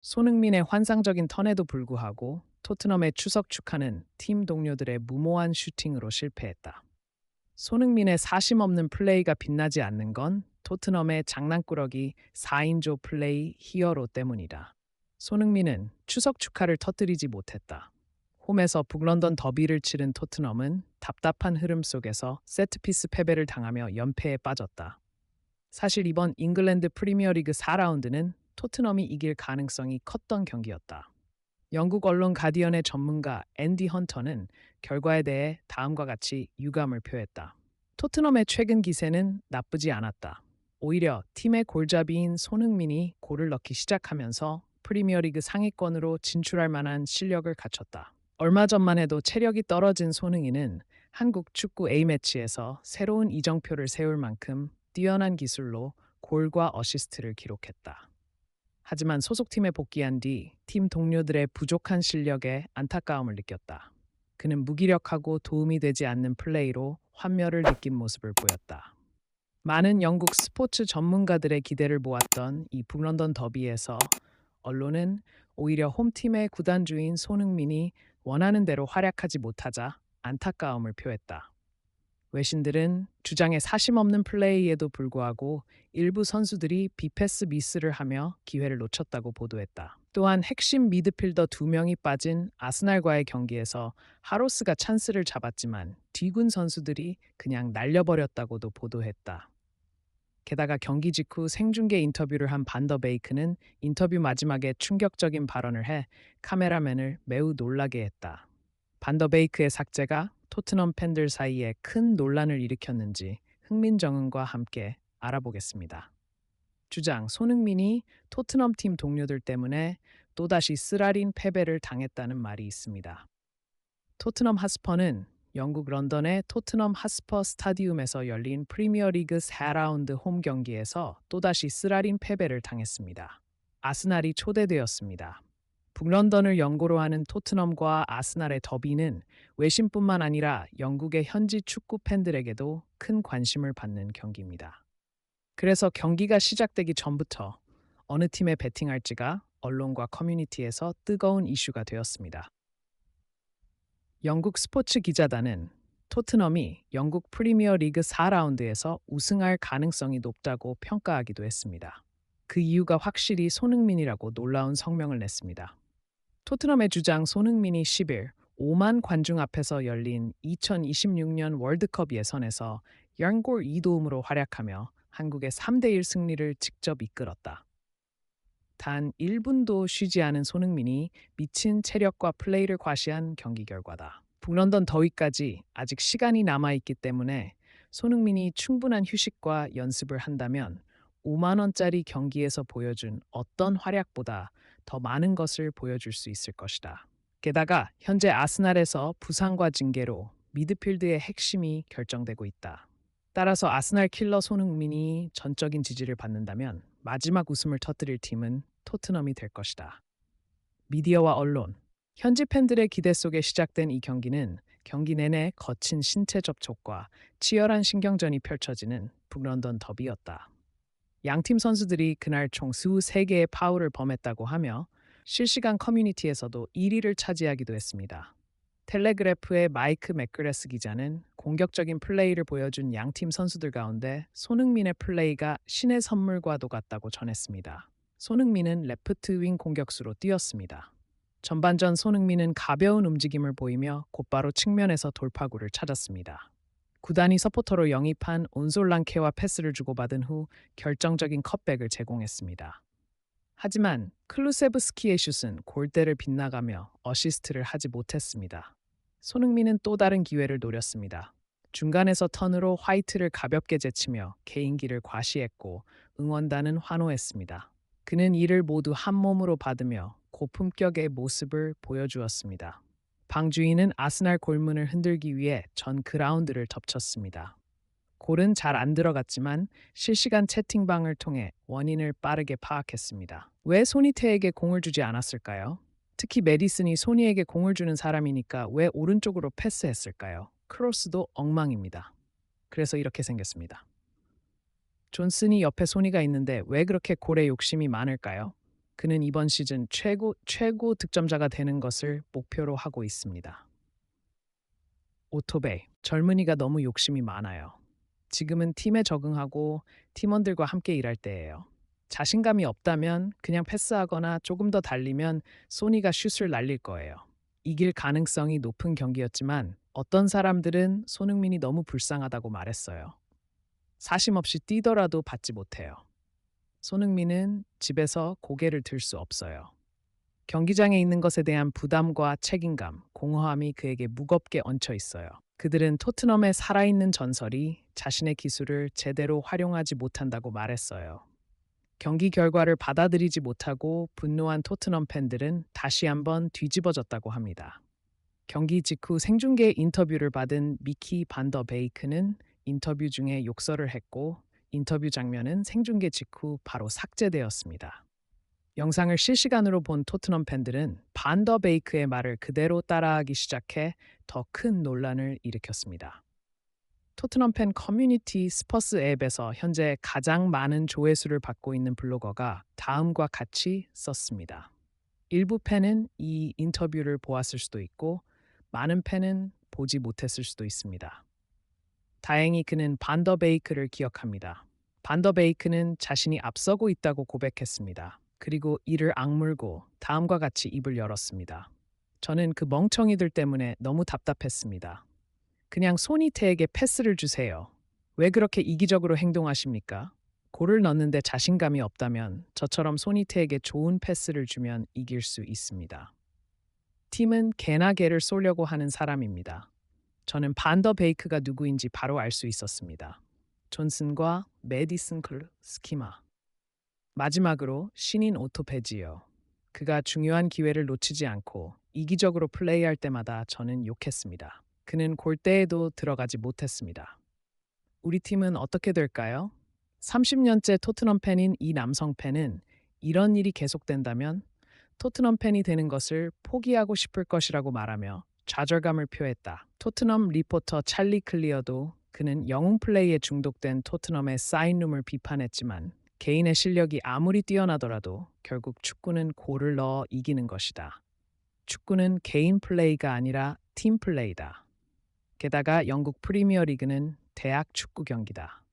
손흥민의 환상적인 턴에도 불구하고 토트넘의 추석 축하는 팀 동료들의 무모한 슈팅으로 실패했다. 손흥민의 사심 없는 플레이가 빛나지 않는 건 토트넘의 장난꾸러기 4인조 플레이 히어로 때문이다. 손흥민은 추석 축하를 터뜨리지 못했다. 홈에서 북런던 더비를 치른 토트넘은 답답한 흐름 속에서 세트피스 패배를 당하며 연패에 빠졌다. 사실 이번 잉글랜드 프리미어리그 4라운드는 토트넘이 이길 가능성이 컸던 경기였다. 영국 언론 가디언의 전문가 앤디 헌터는 결과에 대해 다음과 같이 유감을 표했다. 토트넘의 최근 기세는 나쁘지 않았다. 오히려 팀의 골잡이인 손흥민이 골을 넣기 시작하면서 프리미어리그 상위권으로 진출할 만한 실력을 갖췄다. 얼마 전만 해도 체력이 떨어진 손흥민은 한국 축구 A매치에서 새로운 이정표를 세울 만큼 뛰어난 기술로 골과 어시스트를 기록했다. 하지만 소속팀에 복귀한 뒤 팀 동료들의 부족한 실력에 안타까움을 느꼈다. 그는 무기력하고 도움이 되지 않는 플레이로 환멸을 느낀 모습을 보였다. 많은 영국 스포츠 전문가들의 기대를 모았던 이 북런던 더비에서 언론은 오히려 홈팀의 구단주인 손흥민이 원하는 대로 활약하지 못하자 안타까움을 표했다. 외신들은 주장의 사심 없는 플레이에도 불구하고 일부 선수들이 비패스 미스를 하며 기회를 놓쳤다고 보도했다. 또한 핵심 미드필더 2명이 빠진 아스날과의 경기에서 하로스가 찬스를 잡았지만 뒤군 선수들이 그냥 날려버렸다고도 보도했다. 게다가 경기 직후 생중계 인터뷰를 한 반더 베이크는 인터뷰 마지막에 충격적인 발언을 해 카메라맨을 매우 놀라게 했다. 반더 베이크의 삭제가 토트넘 팬들 사이에 큰 논란을 일으켰는지 흥민정음과 함께 알아보겠습니다. 주장 손흥민이 토트넘 팀 동료들 때문에 또다시 쓰라린 패배를 당했다는 말이 있습니다. 토트넘 하스퍼는 영국 런던의 토트넘 하스퍼 스타디움에서 열린 프리미어리그 4라운드 홈 경기에서 또다시 쓰라린 패배를 당했습니다. 아스날이 초대되었습니다. 북런던을 연고로 하는 토트넘과 아스날의 더비는 외신뿐만 아니라 영국의 현지 축구 팬들에게도 큰 관심을 받는 경기입니다. 그래서 경기가 시작되기 전부터 어느 팀에 베팅할지가 언론과 커뮤니티에서 뜨거운 이슈가 되었습니다. 영국 스포츠 기자단은 토트넘이 영국 프리미어 리그 4라운드에서 우승할 가능성이 높다고 평가하기도 했습니다. 그 이유가 확실히 손흥민이라고 놀라운 성명을 냈습니다. 토트넘의 주장 손흥민이 10일 5만 관중 앞에서 열린 2026년 월드컵 예선에서 0골 2도움으로 활약하며 한국의 3대1 승리를 직접 이끌었다. 단 1분도 쉬지 않은 손흥민이 미친 체력과 플레이를 과시한 경기 결과다. 북런던 더위까지 아직 시간이 남아있기 때문에 손흥민이 충분한 휴식과 연습을 한다면 5만 원짜리 경기에서 보여준 어떤 활약보다 더 많은 것을 보여줄 수 있을 것이다. 게다가 현재 아스날에서 부상과 징계로 미드필드의 핵심이 결정되고 있다. 따라서 아스날 킬러 손흥민이 전적인 지지를 받는다면 마지막 웃음을 터뜨릴 팀은 토트넘이 될 것이다. 미디어와 언론, 현지 팬들의 기대 속에 시작된 이 경기는 경기 내내 거친 신체 접촉과 치열한 신경전이 펼쳐지는 북런던 더비였다. 양팀 선수들이 그날 총 23개의 파울을 범했다고 하며 실시간 커뮤니티에서도 1위를 차지하기도 했습니다. 텔레그래프의 마이크 맥그레스 기자는 공격적인 플레이를 보여준 양팀 선수들 가운데 손흥민의 플레이가 신의 선물과도 같다고 전했습니다. 손흥민은 레프트 윙 공격수로 뛰었습니다. 전반전 손흥민은 가벼운 움직임을 보이며 곧바로 측면에서 돌파구를 찾았습니다. 구단이 서포터로 영입한 온솔란케와 패스를 주고받은 후 결정적인 컷백을 제공했습니다. 하지만 클루세브스키의 슛은 골대를 빗나가며 어시스트를 하지 못했습니다. 손흥민은 또 다른 기회를 노렸습니다. 중간에서 턴으로 화이트를 가볍게 제치며 개인기를 과시했고 응원단은 환호했습니다. 그는 이를 모두 한 몸으로 받으며 고품격의 모습을 보여주었습니다. 방주인은 아스날 골문을 흔들기 위해 전 그라운드를 덮쳤습니다. 골은 잘 안 들어갔지만 실시간 채팅방을 통해 원인을 빠르게 파악했습니다. 왜 소니테에게 공을 주지 않았을까요? 특히 메디슨이 소니에게 공을 주는 사람이니까 왜 오른쪽으로 패스했을까요? 크로스도 엉망입니다. 그래서 이렇게 생겼습니다. 존슨이 옆에 소니가 있는데 왜 그렇게 골에 욕심이 많을까요? 그는 이번 시즌 최고 득점자가 되는 것을 목표로 하고 있습니다. 오토베이, 젊은이가 너무 욕심이 많아요. 지금은 팀에 적응하고 팀원들과 함께 일할 때예요. 자신감이 없다면 그냥 패스하거나 조금 더 달리면 소니가 슛을 날릴 거예요. 이길 가능성이 높은 경기였지만 어떤 사람들은 손흥민이 너무 불쌍하다고 말했어요. 사심 없이 뛰더라도 받지 못해요. 손흥민은 집에서 고개를 들 수 없어요. 경기장에 있는 것에 대한 부담과 책임감, 공허함이 그에게 무겁게 얹혀 있어요. 그들은 토트넘의 살아있는 전설이 자신의 기술을 제대로 활용하지 못한다고 말했어요. 경기 결과를 받아들이지 못하고 분노한 토트넘 팬들은 다시 한번 뒤집어졌다고 합니다. 경기 직후 생중계 인터뷰를 받은 미키 반더 베이크는 인터뷰 중에 욕설을 했고 인터뷰 장면은 생중계 직후 바로 삭제되었습니다. 영상을 실시간으로 본 토트넘 팬들은 반더 베이크의 말을 그대로 따라하기 시작해 더 큰 논란을 일으켰습니다. 토트넘 팬 커뮤니티 스퍼스 앱에서 현재 가장 많은 조회수를 받고 있는 블로거가 다음과 같이 썼습니다. 일부 팬은 이 인터뷰를 보았을 수도 있고 많은 팬은 보지 못했을 수도 있습니다. 다행히 그는 반더 베이크를 기억합니다. 반더 베이크는 자신이 앞서고 있다고 고백했습니다. 그리고 이를 악물고 다음과 같이 입을 열었습니다. 저는 그 멍청이들 때문에 너무 답답했습니다. 그냥 소니테에게 패스를 주세요. 왜 그렇게 이기적으로 행동하십니까? 골을 넣는데 자신감이 없다면 저처럼 소니테에게 좋은 패스를 주면 이길 수 있습니다. 팀은 개나 개를 쏘려고 하는 사람입니다. 저는 반더 베이크가 누구인지 바로 알 수 있었습니다. 존슨과 메디슨 클 스키마. 마지막으로 신인 오토페지요. 그가 중요한 기회를 놓치지 않고 이기적으로 플레이할 때마다 저는 욕했습니다. 그는 골대에도 들어가지 못했습니다. 우리 팀은 어떻게 될까요? 30년째 토트넘 팬인 이 남성 팬은 이런 일이 계속된다면 토트넘 팬이 되는 것을 포기하고 싶을 것이라고 말하며 좌절감을 표했다. 토트넘 리포터 찰리 클리어도 그는 영웅 플레이에 중독된 토트넘의 사인룸을 비판했지만 개인의 실력이 아무리 뛰어나더라도 결국 축구는 골을 넣어 이기는 것이다. 축구는 개인 플레이가 아니라 팀 플레이다. 게다가 영국 프리미어 리그는 대학 축구 경기다.